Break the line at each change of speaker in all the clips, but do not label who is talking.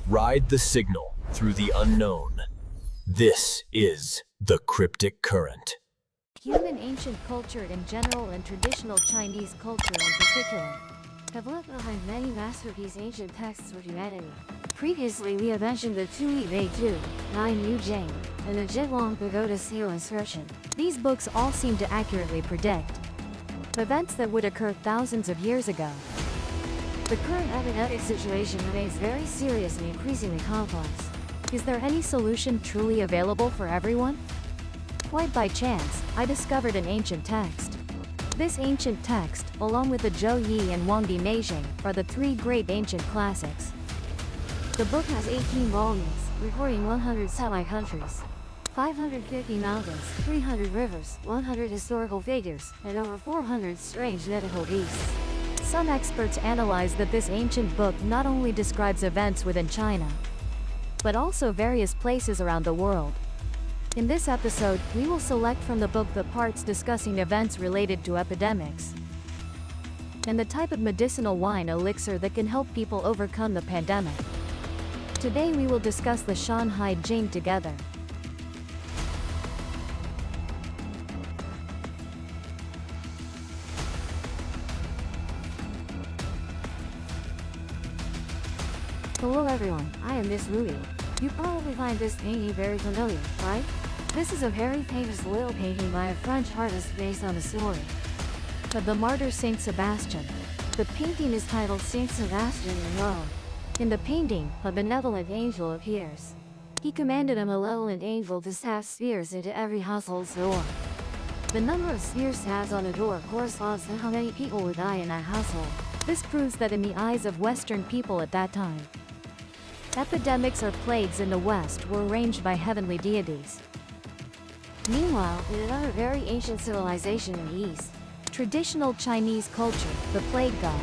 Ride the signal through the unknown. This is the Cryptic Current.
Human ancient culture in general and traditional Chinese culture in particular have left behind many masterpiece ancient texts for humanity. Previously we have mentioned the Tui Bei Tu, Nine Yu Jing, and the Jitlong Pagoda Seal inscription. These books all seem to accurately predict events that would occur thousands of years ago. The current epidemic situation remains very serious and increasingly complex. Is there any solution truly available for everyone? Quite by chance, I discovered an ancient text. This ancient text, along with the Zhou Yi and Wangdi Meijing, are the three great ancient classics. The book has 18 volumes, recording 100 semi-countries, 550 mountains, 300 rivers, 100 historical figures, and over 400 strange mythical beasts. Some experts analyze that this ancient book not only describes events within China, but also various places around the world. In this episode, we will select from the book the parts discussing events related to epidemics, and the type of medicinal wine elixir that can help people overcome the pandemic. Today we will discuss the Shanghai Jing together. Hello everyone, I am Miss Ruby. You probably find this painting very familiar, right? This is a very famous oil painting by a French artist based on the story of the martyr Saint Sebastian. The painting is titled Saint Sebastian in Rome. In the painting, a benevolent angel appears. He commanded a malevolent angel to stab spears into every household's door. The number of spear stabs on a door corresponds to how many people would die in that household. This proves that in the eyes of Western people at that time, epidemics or plagues in the West were arranged by heavenly deities. Meanwhile, in another very ancient civilization in the East, traditional Chinese culture, the plague god,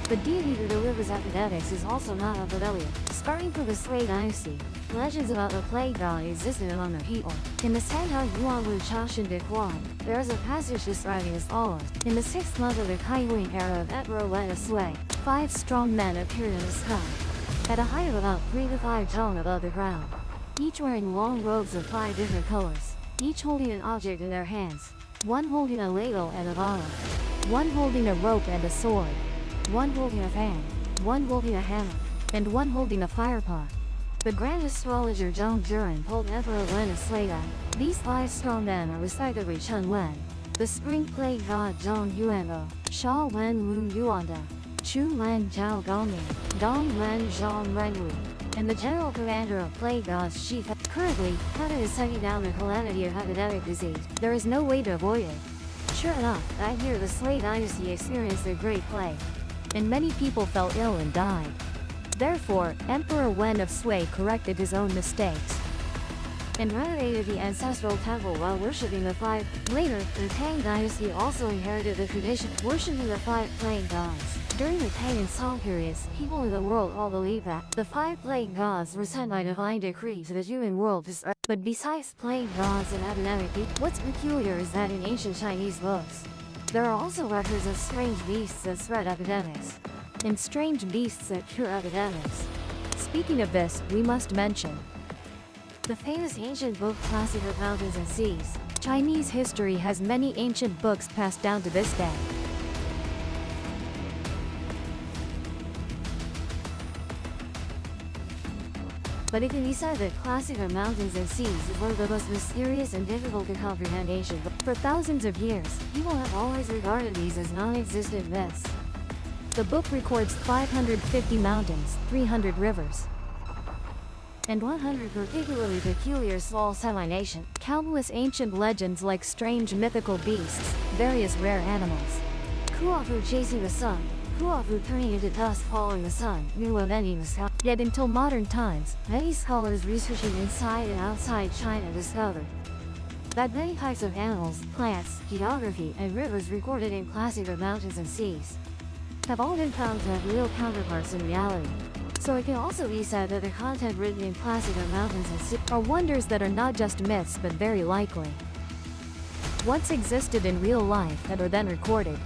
the deity who delivers epidemics, is also not unfamiliar. Starting from the Sui dynasty, legends about the plague god existed among the people. In the Santao Yuanwu Chashin de Huan, there is a passage describing as follows. In the 6th month of the Kaiwing era of Emperor Wen of Sui, 5 strong men appeared in the sky, at a height of about 3 to 5 zhong above the ground, each wearing long robes of 5 different colors, each holding an object in their hands, one holding a ladle and a bottle, one holding a rope and a sword, one holding a fan, one holding a hammer, and one holding a firepot. The Grand Astrologer Zhang Juren told Emperor Wen of Sui that these 5 strong men are respectively Chen Wen, the spring plague god Zhong Yuanbo, Sha Wen Lu Yuanda, Chu Len Zhao Gongming, Dong Len Zhang Renwu, and the general commander of plague gods Shi Fe. Currently, heaven is sending down the calamity of epidemic disease. There is no way to avoid it. Sure enough, that year the Sui dynasty experienced a great plague, and many people fell ill and died. Therefore, Emperor Wen of Sui corrected his own mistakes and renovated the ancestral temple while worshipping the 5. Later, the Tang dynasty also inherited the tradition of worshipping the 5 plague gods. During the Tang and Song periods, people in the world all believed that the 5 plague gods were sent by divine decree to the human world to spread. But besides plague gods and epidemic, what's peculiar is that in ancient Chinese books, there are also records of strange beasts that spread epidemics, and strange beasts that cure epidemics. Speaking of this, we must mention the famous ancient book Classic of Mountains and Seas. Chinese history has many ancient books passed down to this day. But it can be said that Classic of Mountains and Seas is one of the most mysterious and difficult to comprehend ancient books. For thousands of years, people have always regarded these as non-existent myths. The book records 550 mountains, 300 rivers, and 100 particularly peculiar small semi-nations. Countless ancient legends like strange mythical beasts, various rare animals, Kuafu chasing the sun, Kuafu turning into dust following the sun, new ending the sky. Yet until modern times, many scholars researching inside and outside China discovered that many types of animals, plants, geography, and rivers recorded in Classic of Mountains and Seas have all been found to have real counterparts in reality. So it can also be said that the content written in Classic of Mountains and Seas are wonders that are not just myths but very likely once existed in real life and are then recorded.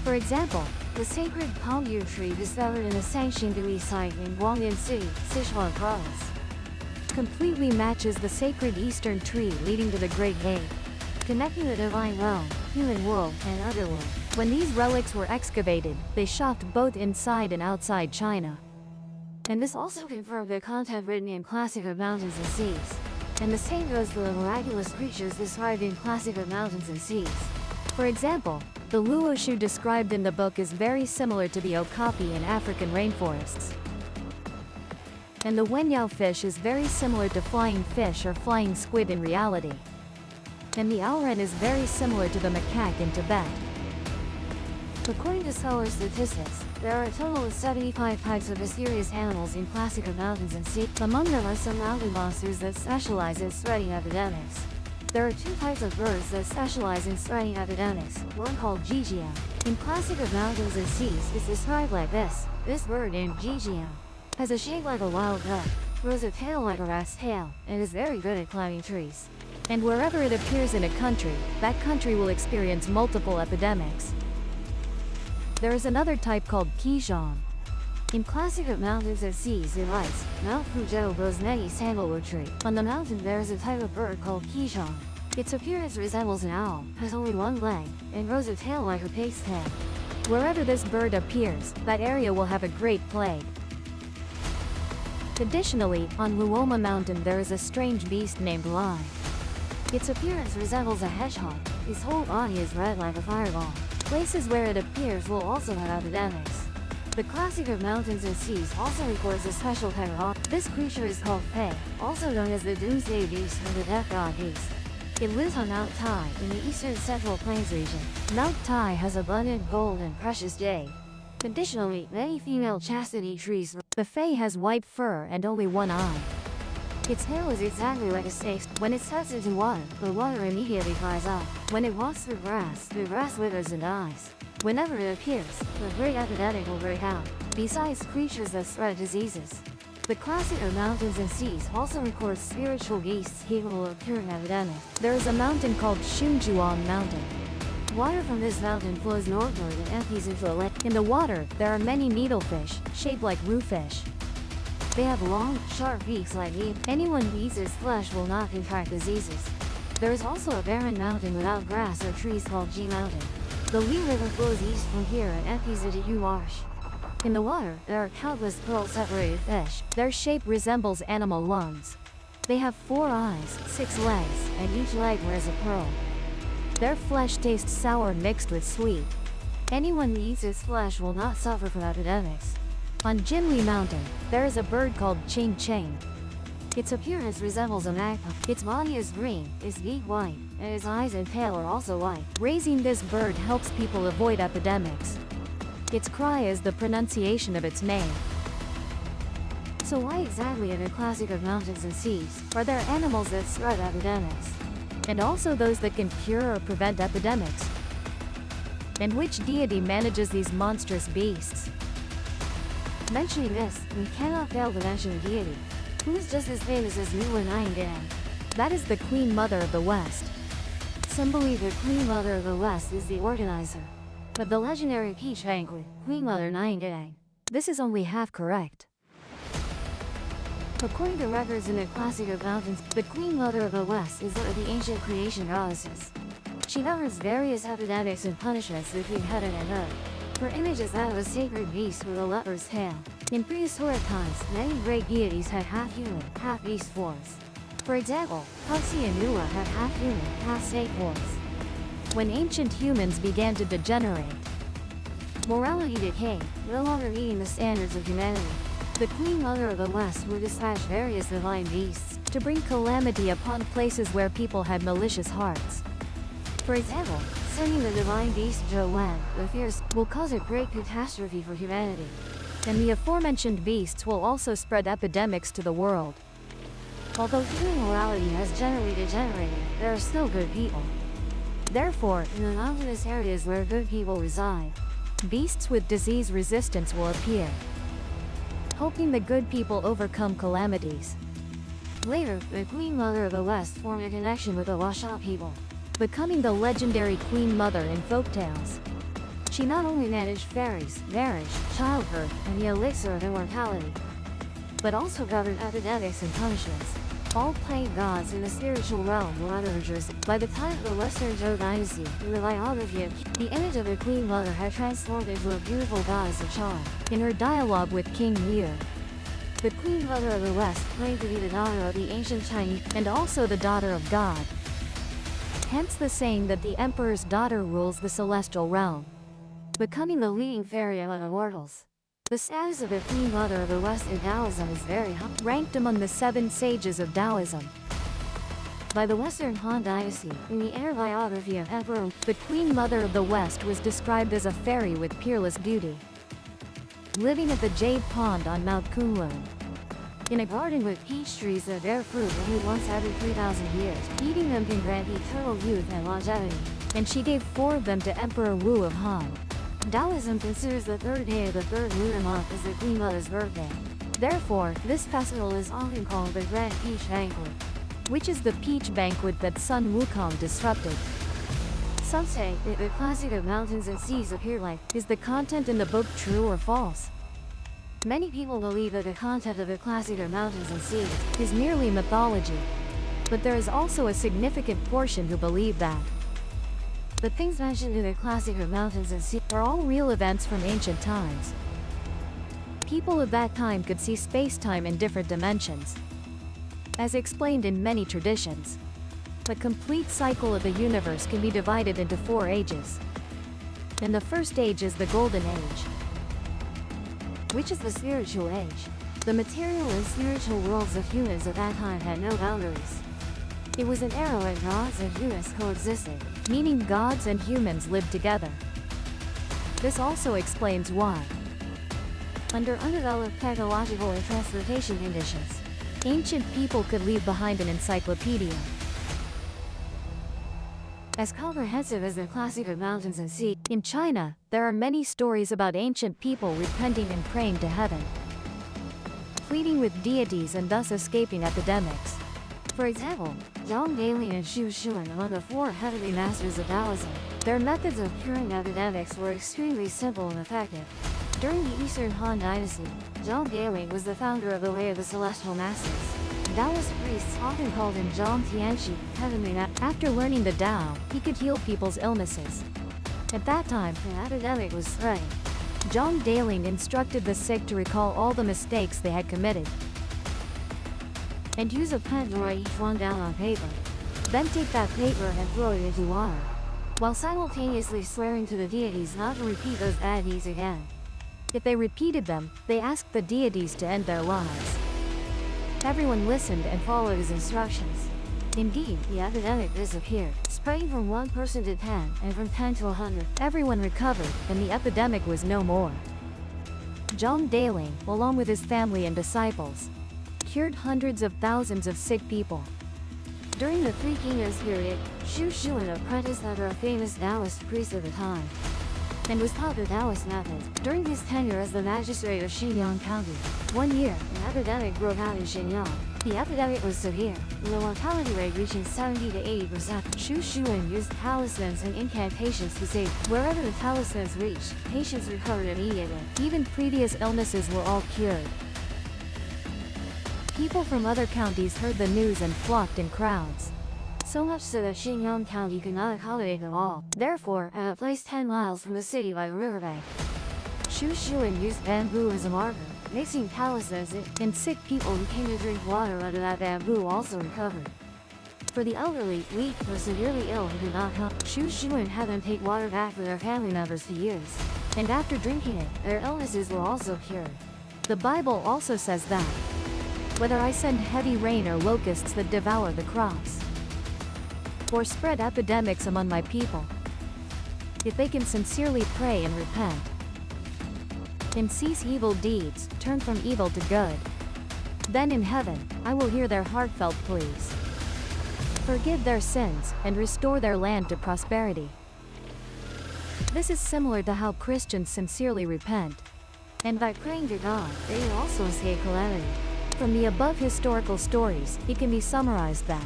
For example, The sacred palm tree discovered in a Sanctuary site in Guangyin City, Sichuan Province, completely matches the sacred eastern tree leading to the Great Gate, connecting the divine realm, human world, and otherworld. When these relics were excavated, they shocked both inside and outside China. And this also confirmed the content written in Classic of Mountains and Seas. And the same goes for the miraculous creatures described in Classic of Mountains and Seas. For example, the luoshu described in the book is very similar to the okapi in African rainforests. And the wenyao fish is very similar to flying fish or flying squid in reality. And the auren is very similar to the macaque in Tibet. According to scholar statistics, there are a total of 75 types of mysterious animals in Classic of Mountains and Seas. Among them are some mountain monsters that specialize in spreading epidemics. There are 2 types of birds that specialize in spreading epidemics, one called jijiao. In Classic of Mountains and Seas, it's described like this. This bird named jijiao has a shape like a wild duck, grows a tail like a rat's tail, and is very good at climbing trees. And wherever it appears in a country, that country will experience multiple epidemics. There is another type called Qijian. In Classic of Mountains and Seas it writes, Mount Fuzhou grows many sandalwood tree. On the mountain there is a type of bird called Qijian. Its appearance resembles an owl, has only one leg, and grows a tail like a pig's tail. Wherever this bird appears, that area will have a great plague. Additionally, on Luoma Mountain there is a strange beast named Lai. Its appearance resembles a hedgehog. Its whole body is red like a fireball. Places where it appears will also have epidemics. The Classic of Mountains and Seas also records a special type of hawk. This creature is called Fei, also known as the Doomsday Beast or the Death God Beast. It lives on Mount Tai in the eastern central plains region. Mount Tai has abundant gold and precious jade. Additionally, many female chastity trees. The Fei has white fur and only one eye. Its tail is exactly like a snake's. When it steps into water, the water immediately dries up. When it walks through grass, the grass withers and dies. Whenever it appears, a great epidemic will break out. Besides creatures that spread diseases, the Classic of Mountains and Seas also records spiritual beasts capable of curing epidemics. There is a mountain called Xunjuan Mountain. Water from this mountain flows northward and empties into a lake. In the water, there are many needlefish, shaped like roofish. They have long, sharp beaks like needles. Anyone who eats its flesh will not contract diseases. There is also a barren mountain without grass or trees called G Mountain. The Li River flows east from here and empties into Yu Marsh. In the water, there are countless pearl-separated fish. Their shape resembles animal lungs. They have 4 eyes, 6 legs, and each leg wears a pearl. Their flesh tastes sour mixed with sweet. Anyone who eats its flesh will not suffer from epidemics. On Jinli Mountain, there is a bird called Ching Ching. Its appearance resembles a magpie. Its body is green, its beak white, and its eyes and tail are also white. Raising this bird helps people avoid epidemics. Its cry is the pronunciation of its name. So why exactly in a Classic of Mountains and Seas are there animals that spread epidemics? And also those that can cure or prevent epidemics? And which deity manages these monstrous beasts? Mentioning this, we cannot fail to mention a deity who is just as famous as Nuwa Niangang. That is the Queen Mother of the West. Some believe the Queen Mother of the West is the organizer of the legendary peach banquet, Queen Mother Niangang. This is only half correct. According to records in the Classic of Mountains, the Queen Mother of the West is one of the ancient creation goddesses. She governs various epidemics and punishments between heaven and earth. Her image is that of a sacred beast with a leopard's tail. In prehistoric times, many great deities had half-human, half-beast forms. For example, Huxi and Nuwa had half-human, half-snake forms. When ancient humans began to degenerate, morality decayed, no longer meeting the standards of humanity. The Queen Mother of the West would dispatch various divine beasts to bring calamity upon places where people had malicious hearts. For example, sending the divine beast Zhou, the fierce, will cause a great catastrophe for humanity. And the aforementioned beasts will also spread epidemics to the world. Although human morality has generally degenerated, there are still good people. Therefore, in the mountainous areas where good people reside, beasts with disease resistance will appear, hoping the good people overcome calamities. Later, the Queen Mother of the West formed a connection with the Washa people, becoming the legendary Queen Mother in folktales. She not only managed fairies, marriage, childbirth, and the elixir of immortality, but also governed epidemics and punishments. All playing gods in the spiritual realm were under her jurisdiction. By the time of the Western Zhou dynasty, in the biography of the image of the Queen Mother had transformed into a beautiful goddess of charm. In her dialogue with King Liu, the Queen Mother of the West claimed to be the daughter of the ancient Chinese and also the daughter of God. Hence the saying that the Emperor's daughter rules the celestial realm, becoming the leading fairy among immortals. The status of the Queen Mother of the West in Taoism is very high, ranked among the 7 sages of Taoism. By the Western Han Dynasty, in the inner biography of Emperor, the Queen Mother of the West was described as a fairy with peerless beauty, living at the Jade Pond on Mount Kunlun, in a garden with peach trees that bear fruit only once every 3,000 years. Eating them can grant eternal youth and longevity, and she gave 4 of them to Emperor Wu of Han. Taoism considers the 3rd day of the 3rd lunar month as the Queen Mother's birthday. Therefore, this festival is often called the Grand Peach Banquet, which is the peach banquet that Sun Wukong disrupted. Some say that the classic of mountains and seas appear like, is the content in the book true or false? Many people believe that the content of the classic of mountains and seas is merely mythology, but there is also a significant portion who believe that the things mentioned in the classic of mountains and seas are all real events from ancient times. People of that time could see space-time in different dimensions. As explained in many traditions, the complete cycle of the universe can be divided into 4 ages. And the first age is the Golden Age, which is the spiritual age. The material and spiritual worlds of humans at that time had no boundaries. It was an era when gods and humans coexisted, meaning gods and humans lived together. This also explains why, under undeveloped technological and transportation conditions, ancient people could leave behind an encyclopedia as comprehensive as the classic of mountains and sea. In China, there are many stories about ancient people repenting and praying to heaven, pleading with deities and thus escaping epidemics. For example, Zhang Dailin and Xu Xuan among the 4 heavenly masters of Taoism. Their methods of curing epidemics were extremely simple and effective. During the Eastern Han Dynasty, Zhang Dailin was the founder of the Way of the Celestial Masters. Taoist priests often called him Zhang Tianxi, heavenly master. After learning the Tao, he could heal people's illnesses. At that time, an epidemic was spreading. Zhang Dailin instructed the sick to recall all the mistakes they had committed and use a pen to write each one down on paper. Then take that paper and throw it into water, while simultaneously swearing to the deities not to repeat those bad deeds again. If they repeated them, they asked the deities to end their lives. Everyone listened and followed his instructions. Indeed, the epidemic disappeared, spreading from 1 person to 10, and from 10 to 100. Everyone recovered, and the epidemic was no more. Zhang Dailin, along with his family and disciples, cured hundreds of thousands of sick people. During the Three Kingdoms period, Xu Xuan apprenticed under a famous Taoist priest of the time, and was taught the Taoist method. During his tenure as the magistrate of Xinjiang County, 1 year, an epidemic broke out in Xinjiang. The epidemic was severe, with the mortality rate reaching 70 to 80%. Xu Xuan used talismans and incantations to save. Wherever the talismans reached, patients recovered immediately. Even previous illnesses were all cured. People from other counties heard the news and flocked in crowds, so much so that Xinjiang County could not accommodate them all. Therefore, at a place 10 miles from the city by the riverbank, Xu Xuan used bamboo as a marker, mixing talismans in, and sick people who came to drink water under that bamboo also recovered. For the elderly, weak, or severely ill who could not help, Xu Xuan had them take water back for their family members to use, and after drinking it, their illnesses were also cured. The Bible also says that, whether I send heavy rain or locusts that devour the crops, or spread epidemics among my people, if they can sincerely pray and repent, and cease evil deeds, turn from evil to good, then in heaven, I will hear their heartfelt pleas, forgive their sins, and restore their land to prosperity. This is similar to how Christians sincerely repent, and by praying to God, they can also escape calamity. From the above historical stories, it can be summarized that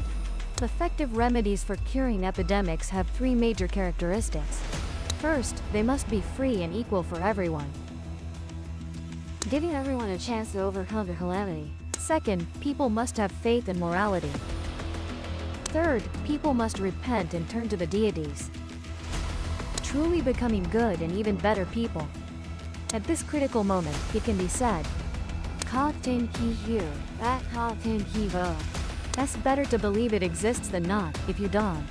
effective remedies for curing epidemics have 3 major characteristics. First, they must be free and equal for everyone, giving everyone a chance to overcome the calamity. Second, people must have faith and morality. Third, people must repent and turn to the deities, truly becoming good and even better people. At this critical moment, it can be said, Ka Tin Ki Here, That Ka Tin Ki Vo. That's better to believe it exists than not, if you don't.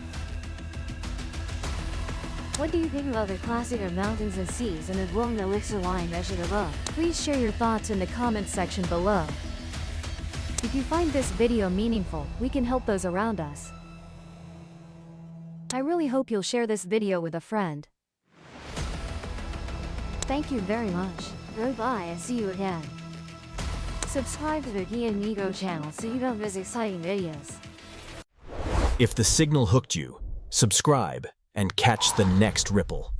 What do you think about the classic of mountains and seas and the glowing elixir line measured above? Please share your thoughts in the comments section below. If you find this video meaningful, we can help those around us. I really hope you'll share this video with a friend. Thank you very much. Goodbye and see you again. Subscribe to the Gia Nigo channel so you don't miss exciting videos.
If the signal hooked you, subscribe and catch the next ripple.